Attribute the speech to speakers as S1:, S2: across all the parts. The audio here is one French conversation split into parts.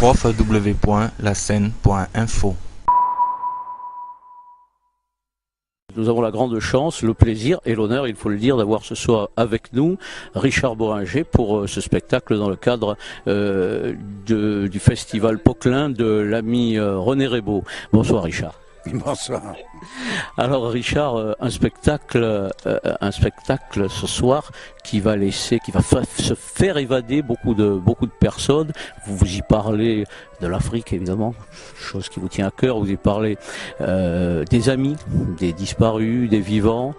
S1: www.lascène.info.
S2: Nous avons la grande chance, le plaisir et l'honneur, il faut le dire, d'avoir ce soir avec nous Richard Bohringer pour ce spectacle dans le cadre du festival Poquelin de l'ami René Rébaud. Bonsoir Richard.
S3: Bonsoir.
S2: Alors Richard, un spectacle ce soir qui va se faire évader beaucoup de personnes. Vous y parlez de l'Afrique évidemment, chose qui vous tient à cœur. Vous y parlez des amis, des disparus, des vivants.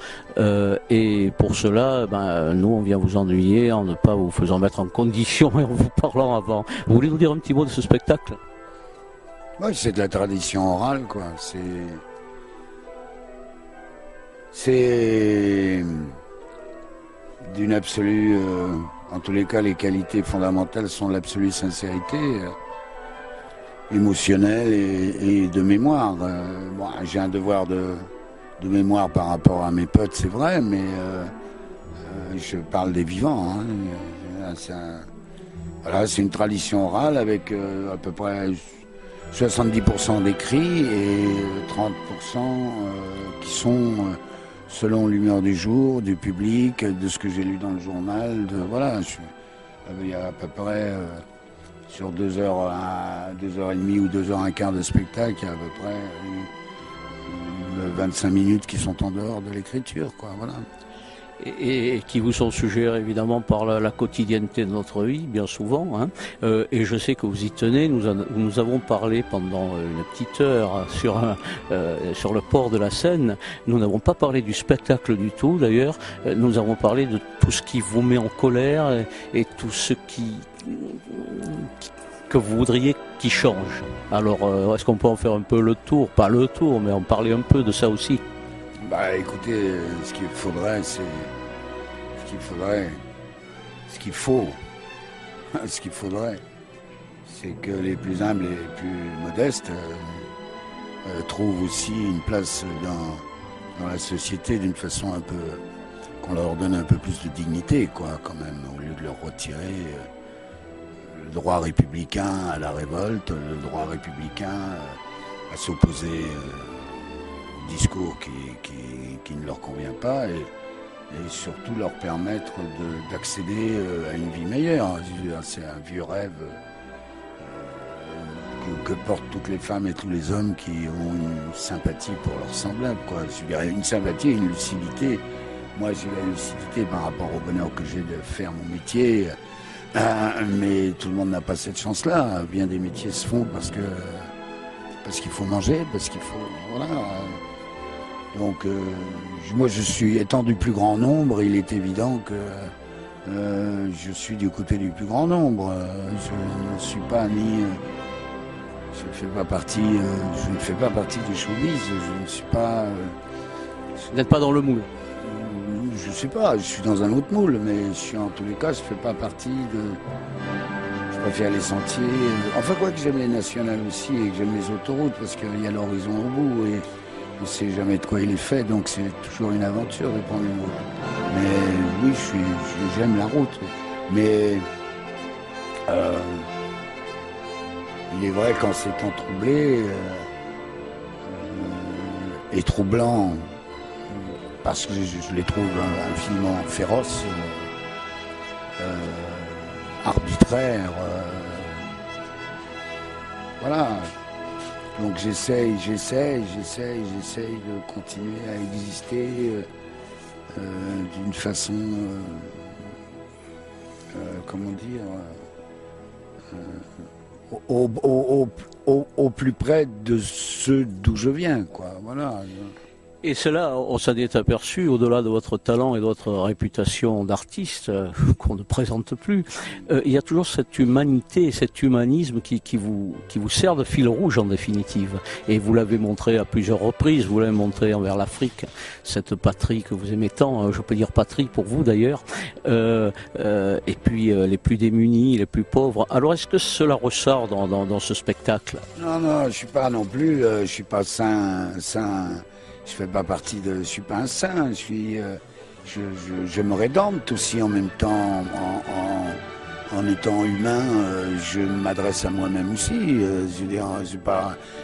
S2: Et pour cela, nous on vient vous ennuyer en ne pas vous faisant mettre en condition et en vous parlant avant. Vous voulez nous dire un petit mot de ce spectacle ?
S3: Ouais, c'est de la tradition orale, quoi. C'est d'une absolue... en tous les cas, les qualités fondamentales sont l'absolue sincérité émotionnelle et de mémoire. J'ai un devoir de mémoire par rapport à mes potes, c'est vrai, mais je parle des vivants. C'est une tradition orale avec à peu près 70% d'écrits et 30% qui sont selon l'humeur du jour, du public, de ce que j'ai lu dans le journal. Il y a à peu près sur 2 heures à 2h30 ou 2h15 de spectacle, il y a à peu près 25 minutes qui sont en dehors de l'écriture, quoi. Voilà.
S2: Et qui vous sont suggérés évidemment par la quotidienneté de notre vie, bien souvent. Et je sais que vous y tenez. Nous avons parlé pendant une petite heure sur le port de la Seine. Nous n'avons pas parlé du spectacle du tout, d'ailleurs. Nous avons parlé de tout ce qui vous met en colère et tout ce que vous voudriez qui change. Alors, est-ce qu'on peut en faire un peu le tour ? Pas le tour, mais en parler un peu de ça aussi.
S3: Écoutez, ce qu'il faut, c'est que les plus humbles et les plus modestes trouvent aussi une place dans la société d'une façon un peu, qu'on leur donne un peu plus de dignité, quoi, quand même, au lieu de leur retirer le droit républicain à la révolte, le droit républicain à s'opposer discours qui ne leur convient pas et surtout leur permettre d'accéder à une vie meilleure. C'est un vieux rêve que portent toutes les femmes et tous les hommes qui ont une sympathie pour leurs semblables, quoi. Une sympathie et une lucidité. Moi, j'ai la lucidité par rapport au bonheur que j'ai de faire mon métier, mais tout le monde n'a pas cette chance-là. Bien des métiers se font parce qu'il faut manger, parce qu'il faut... Voilà. Donc, moi, je suis étant du plus grand nombre, il est évident que je suis du côté du plus grand nombre. Je ne suis pas ni... je ne fais pas partie du showbiz. Je ne suis pas...
S2: Vous n'êtes pas dans le moule ?
S3: Je ne sais pas, je suis dans un autre moule, mais en tous les cas, je ne fais pas partie de... Je préfère les sentiers. Enfin, quoi que j'aime les nationales aussi et que j'aime les autoroutes, parce qu'il y a l'horizon au bout et on ne sait jamais de quoi il est fait, donc c'est toujours une aventure de prendre une route. Mais oui, j'aime la route. Mais il est vrai qu'en ces temps troublés et troublants, parce que je les trouve infiniment féroces, arbitraires, voilà. Donc j'essaye de continuer à exister d'une façon, comment dire, au plus près de ceux d'où je viens, quoi. Voilà.
S2: Et cela, on s'en est aperçu, au-delà de votre talent et de votre réputation d'artiste, qu'on ne présente plus, il y a toujours cette humanité, cet humanisme qui vous sert de fil rouge en définitive. Et vous l'avez montré à plusieurs reprises, vous l'avez montré envers l'Afrique, cette patrie que vous aimez tant, je peux dire patrie pour vous d'ailleurs, et puis les plus démunis, les plus pauvres. Alors est-ce que cela ressort dans ce spectacle ?
S3: Non, je suis pas non plus, je suis pas saint. Je fais pas partie de... Je suis pas un saint, je me rédempte aussi en même temps en étant humain, je m'adresse à moi-même aussi. Je veux dire,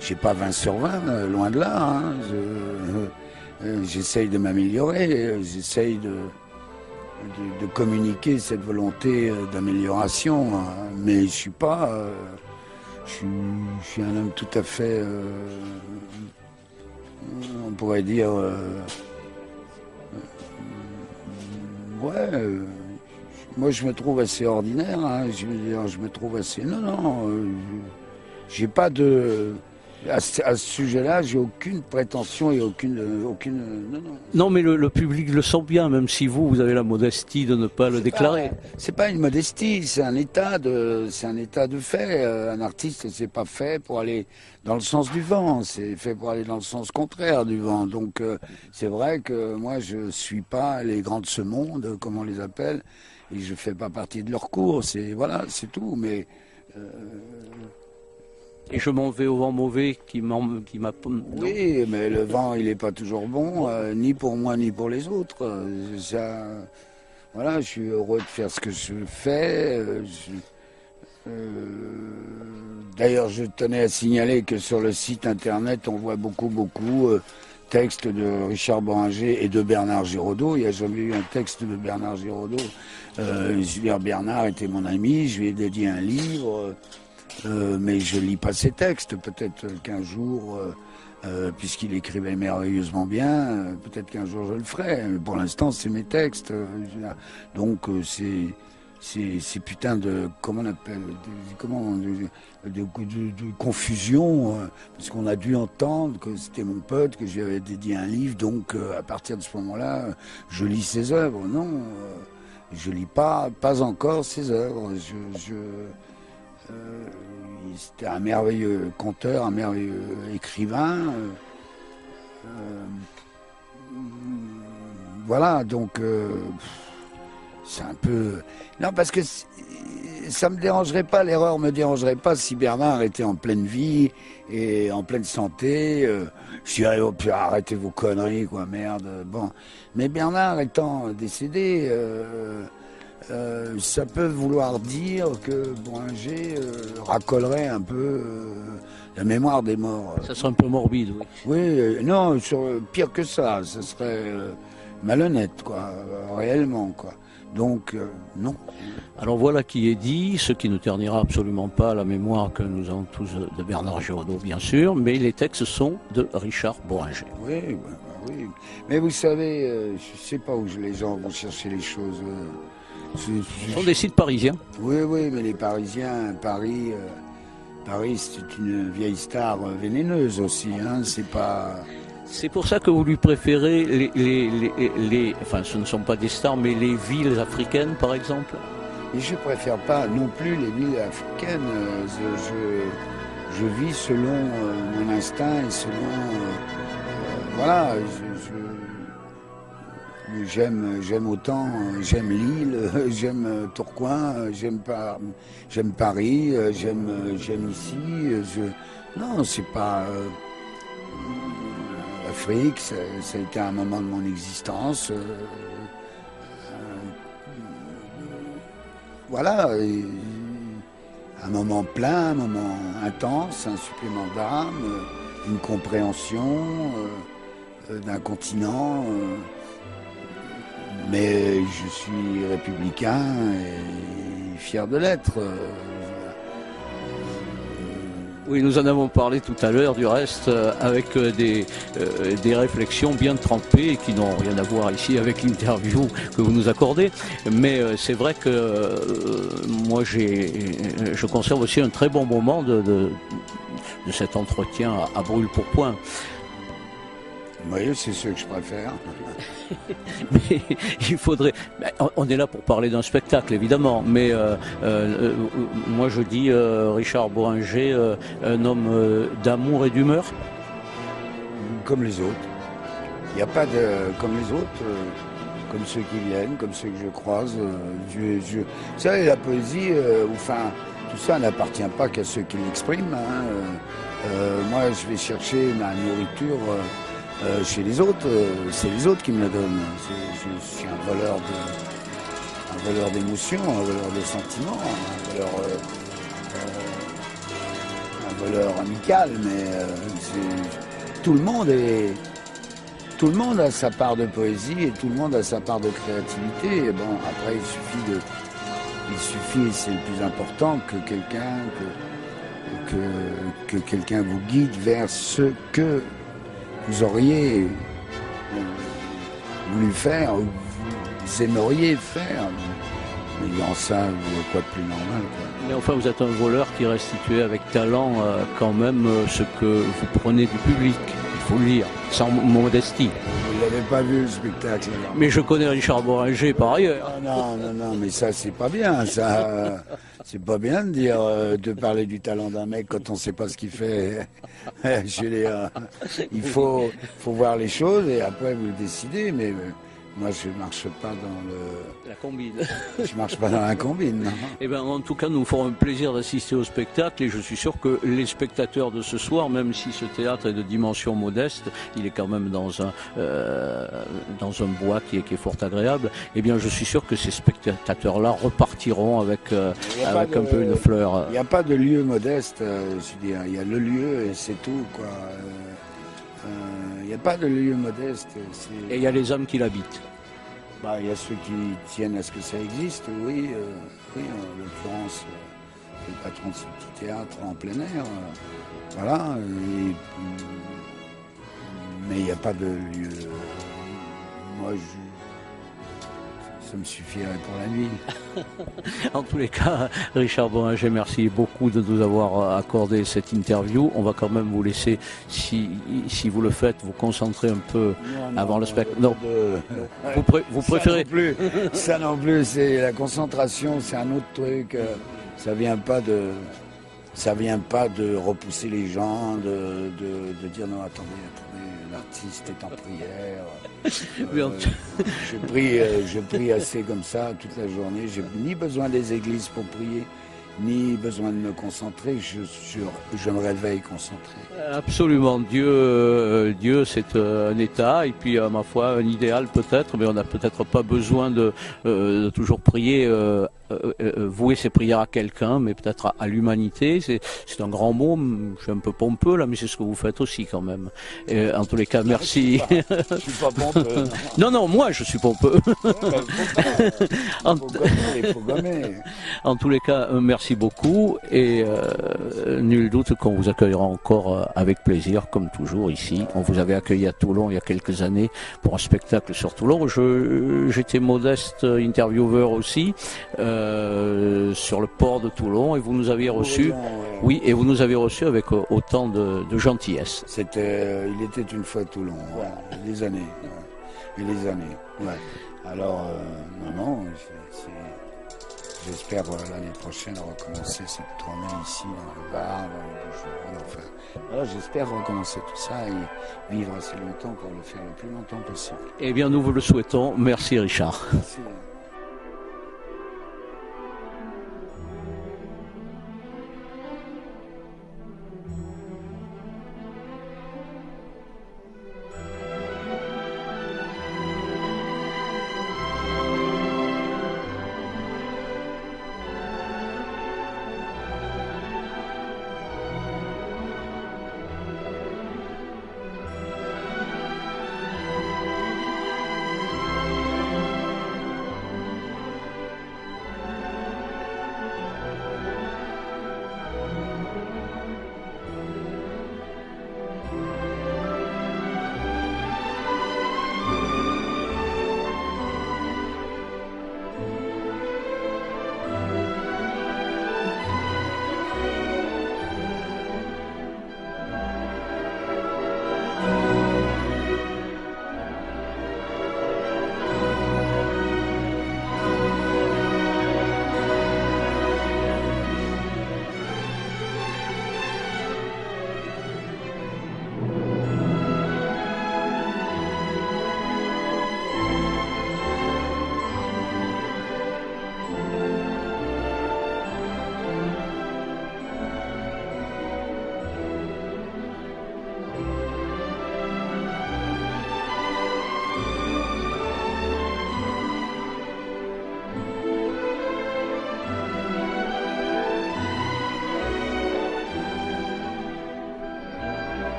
S3: j'ai pas 20 sur 20, loin de là. Hein. J'essaye de m'améliorer, j'essaye de communiquer cette volonté d'amélioration, hein. Mais je suis pas... je suis un homme tout à fait... on pourrait dire... ouais... moi, je me trouve assez ordinaire, hein. Je veux dire, je me trouve assez... Non, j'ai pas de... À ce sujet-là, j'ai aucune prétention et aucune... Non.
S2: Non, mais le public le sent bien, même si vous avez la modestie de ne pas le déclarer.
S3: C'est pas une modestie, c'est un état de fait. Un artiste, c'est pas fait pour aller dans le sens du vent, c'est fait pour aller dans le sens contraire du vent. Donc, c'est vrai que moi, je suis pas les grands de ce monde, comme on les appelle, et je fais pas partie de leur cours. Voilà, c'est tout. Mais
S2: et je m'en vais au vent mauvais qui m'a...
S3: Oui, mais le vent, il n'est pas toujours bon, ni pour moi, ni pour les autres. Voilà, je suis heureux de faire ce que je fais. D'ailleurs, je tenais à signaler que sur le site internet, on voit beaucoup textes de Richard Bohringer et de Bernard Giraudot. Il n'y a jamais eu un texte de Bernard Giraudot. Bernard était mon ami, je lui ai dédié un livre. Mais je lis pas ses textes, peut-être qu'un jour, puisqu'il écrivait merveilleusement bien, peut-être qu'un jour je le ferai. Mais pour l'instant, c'est mes textes. Donc c'est putain de, comment on appelle, de confusion, parce qu'on a dû entendre que c'était mon pote, que je lui avais dédié un livre. Donc à partir de ce moment-là, je lis ses œuvres. Non, je lis pas encore ses œuvres. C'était un merveilleux conteur, un merveilleux écrivain. Voilà, donc c'est un peu... Non, parce que ça me dérangerait pas, l'erreur me dérangerait pas si Bernard était en pleine vie et en pleine santé. Je dirais, oh, puis arrêtez vos conneries, quoi, merde. Bon. Mais Bernard étant décédé... ça peut vouloir dire que Bohringer racolerait un peu la mémoire des morts.
S2: Ça serait un peu morbide, oui.
S3: Oui, non, pire que ça, ce serait malhonnête, quoi, réellement, quoi. Donc, non.
S2: Alors voilà qui est dit, ce qui ne ternira absolument pas la mémoire que nous avons tous de Bernard Giraudot, bien sûr, mais les textes sont de Richard Bohringer.
S3: Oui, oui. Mais vous savez, je sais pas où les gens vont chercher les choses.
S2: Ce sont des sites parisiens.
S3: Oui, mais les Parisiens, Paris, c'est une vieille star vénéneuse aussi. Hein, c'est pas.
S2: C'est pour ça que vous lui préférez enfin, ce ne sont pas des stars, mais les villes africaines, par exemple.
S3: Et je préfère pas non plus les villes africaines. Je vis selon mon instinct et selon voilà. J'aime autant, j'aime Lille, j'aime Tourcoing, j'aime Paris, j'aime ici. Non, c'est pas l'Afrique, ça a été un moment de mon existence. Voilà, un moment plein, un moment intense, un supplément d'âme, une compréhension d'un continent. Mais je suis républicain et fier de l'être.
S2: Oui, nous en avons parlé tout à l'heure, du reste, avec des réflexions bien trempées qui n'ont rien à voir ici avec l'interview que vous nous accordez. Mais c'est vrai que moi, je conserve aussi un très bon moment de cet entretien à brûle pour point.
S3: Oui, c'est ce que je préfère.
S2: Mais il faudrait... On est là pour parler d'un spectacle, évidemment, mais moi je dis Richard Bohringer, un homme d'amour et d'humeur.
S3: Comme les autres. Il n'y a pas de... Comme les autres, comme ceux qui viennent, comme ceux que je croise. Vous savez, la poésie, enfin, tout ça n'appartient pas qu'à ceux qui l'expriment. Hein. Moi, je vais chercher ma nourriture... chez les autres, c'est les autres qui me la donnent. Je suis un voleur un voleur d'émotions, un voleur de sentiments, un voleur amical, mais tout le monde a sa part de poésie et tout le monde a sa part de créativité. Et bon, après, il suffit, c'est le plus important, que quelqu'un vous guide vers ce que vous auriez voulu faire, ou vous aimeriez faire. Mais en ça, quoi de plus normal, quoi.
S2: Mais enfin, vous êtes un voleur qui restituait avec talent quand même ce que vous prenez du public, il faut le dire, sans modestie.
S3: Vous l'avez pas vu le spectacle, alors.
S2: Mais je connais Richard Bohringer par ailleurs.
S3: Ah non, mais ça c'est pas bien, ça. C'est pas bien de dire, de parler du talent d'un mec quand on sait pas ce qu'il fait. Je veux dire, il faut voir les choses et après vous le décidez, mais moi je marche pas dans
S2: La combine.
S3: Je marche pas dans la combine, non.
S2: Eh ben, en tout cas, nous ferons un plaisir d'assister au spectacle et je suis sûr que les spectateurs de ce soir, même si ce théâtre est de dimension modeste, il est quand même dans un bois qui est fort agréable. Eh bien, je suis sûr que ces spectateurs-là repartiront avec un peu une fleur.
S3: Il n'y a pas de lieu modeste, je veux dire. Il y a le lieu et c'est tout, quoi. Il n'y a pas de lieu modeste.
S2: Et il y a les âmes qui l'habitent.
S3: Bah, il y a ceux qui tiennent à ce que ça existe, oui, en l'occurrence, le patron de ce petit théâtre en plein air, voilà, mais il n'y a pas de lieu. Moi, ça me suffirait pour la nuit.
S2: En tous les cas, Richard Bohringer, merci beaucoup de nous avoir accordé cette interview. On va quand même vous laisser, si vous le faites, vous concentrer un peu avant le spectacle. Non, vous préférez...
S3: Ça non plus, c'est la concentration, c'est un autre truc. Ça vient pas de repousser les gens, de dire non, attendez, l'artiste est en prière. Je prie assez comme ça toute la journée. J'ai ni besoin des églises pour prier, ni besoin de me concentrer. Je me réveille concentré.
S2: Absolument. Dieu, c'est un état et puis, ma foi, un idéal peut-être, mais on n'a peut-être pas besoin de toujours prier. Vouer ses prières à quelqu'un, mais peut-être à l'humanité. C'est un grand mot, je suis un peu pompeux là, mais c'est ce que vous faites aussi quand même. Et, en tous les cas, merci.
S3: Je suis pas pompeux.
S2: Non, moi je suis pompeux.
S3: Il faut gommer.
S2: En tous les cas, merci beaucoup et nul doute qu'on vous accueillera encore avec plaisir, comme toujours ici. On vous avait accueilli à Toulon il y a quelques années pour un spectacle sur Toulon. J'étais modeste intervieweur aussi. Sur le port de Toulon et vous nous aviez reçus, oui, et vous nous avez reçus avec autant de gentillesse.
S3: Il était une fois à Toulon, des années, et des années. Ouais. Alors, non, j'espère l'année prochaine recommencer cette tournée ici dans le bar, enfin. Alors, j'espère recommencer tout ça et vivre assez longtemps pour le faire le plus longtemps possible.
S2: Eh bien, nous vous le souhaitons. Merci, Richard.
S3: Merci.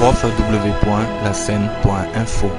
S1: www.lascène.info.